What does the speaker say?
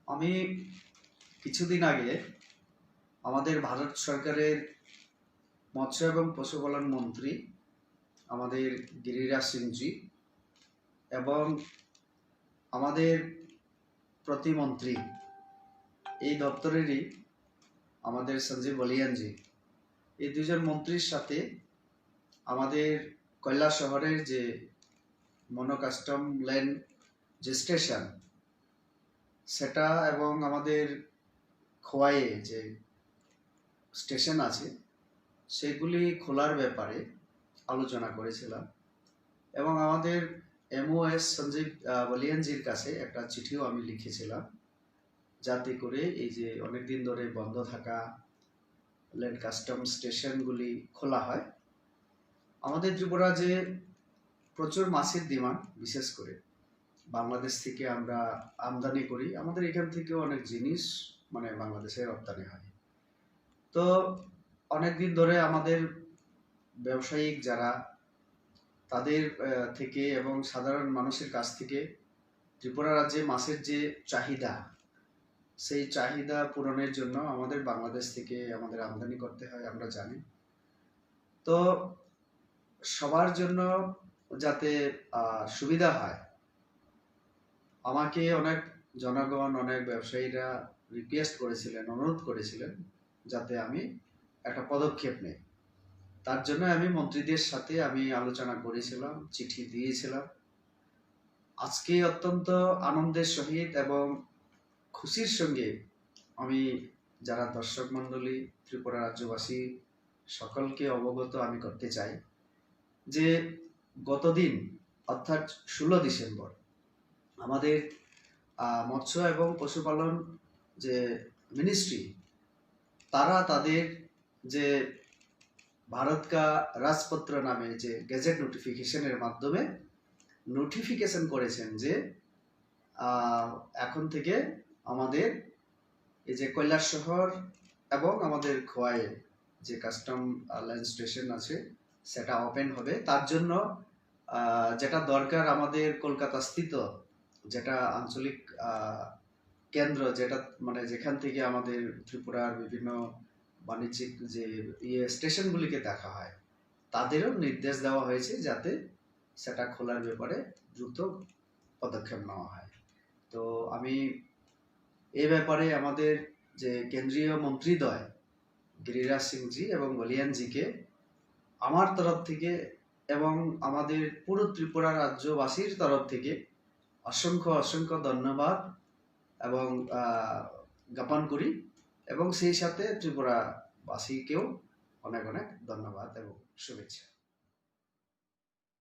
আমি কিছুদিন আগে আমাদের ভারত সরকারের মৎস্য এবং পশুপালন মন্ত্রী আমাদের গিরিরাজ সিংজি এবং আমাদের প্রতিমন্ত্রী এই দপ্তরেরই আমাদের সঞ্জীব বলিয়ানজি, এই দুজন মন্ত্রীর সাথে আমাদের কৈলা শহরের যে মনোকাস্টম ল্যান্ড যে স্টেশন সেটা এবং আমাদের খোয়াইয়ে যে স্টেশন আছে সেগুলি খোলার ব্যাপারে আলোচনা করেছিলাম এবং আমাদের MOS সঞ্জীব বলিয়ানজির কাছে একটা চিঠিও আমি লিখেছিলাম, যাতে করে এই যে অনেকদিন ধরে বন্ধ থাকা ল্যান্ড কাস্টম স্টেশনগুলি খোলা হয়। আমাদের ত্রিপুরা যে প্রচুর মাছের ডিমান্ড, বিশেষ করে বাংলাদেশ থেকে আমরা আমদানি করি, আমাদের এখান থেকেও অনেক জিনিস বাংলাদেশে রপ্তানি হয়। তো অনেকদিন ধরে আমাদের ব্যবসায়িক যারা তাদের থেকে এবং সাধারণ মানুষের কাছ থেকে ত্রিপুরা রাজ্যে মাছের যে চাহিদা, সেই চাহিদা পূরণের জন্য আমাদের বাংলাদেশ থেকে আমাদের আমদানি করতে হয়, আমরা জানি। তো সবার জন্য যাতে সুবিধা হয়, আমাকে অনেক জনগণ, অনেক ব্যবসায়ীরা রিকোয়েস্ট করেছিলেন, অনুরোধ করেছিলেন যাতে আমি একটা পদক্ষেপ নেই। তার জন্য আমি মন্ত্রীদের সাথে আমি আলোচনা করেছিলাম, চিঠি দিয়েছিলাম। আজকে অত্যন্ত আনন্দের সহিত এবং খুশির সঙ্গে আমি যারা দর্শক মণ্ডলী, ত্রিপুরা রাজ্যবাসী সকলকে অবগত আমি করতে চাই যে গতদিন অর্থাৎ 16 ডিসেম্বর আমাদের মৎস্য এবং পশুপালন যে মিনিস্ট্রি, তারা তাদের যে ভারত কা রাজপত্র নামে যে গেজেট নোটিফিকেশনের মাধ্যমে নোটিফিকেশন করেছেন যে এখন থেকে আমাদের এই যে কৈলাসহর এবং আমাদের খোয়াইয়ে যে কাস্টম ল্যান্ড স্টেশন আছে সেটা ওপেন হবে। তার জন্য যেটা দরকার, আমাদের কলকাতা স্থিত যেটা আঞ্চলিক কেন্দ্র, যেটা যেখান থেকে আমাদের ত্রিপুরার বিভিন্ন বাণিজ্যিক যে স্টেশনগুলিকে দেখা হয়, তাদেরও নির্দেশ দেওয়া হয়েছে যাতে সেটা খোলার ব্যাপারে দ্রুত পদক্ষেপ নেওয়া হয়। তো আমি এই ব্যাপারে আমাদের যে কেন্দ্রীয় মন্ত্রীদ্বয় গিরিরাজ সিংজি এবং বলিয়ানজিকে আমার তরফ থেকে এবং আমাদের পুরো ত্রিপুরা রাজ্যবাসীর তরফ থেকে অসংখ্য অসংখ্য ধন্যবাদ এবং জ্ঞাপন করি, এবং সেই সাথে ত্রিপুরাবাসীকেও অনেক অনেক ধন্যবাদ এবং শুভেচ্ছা।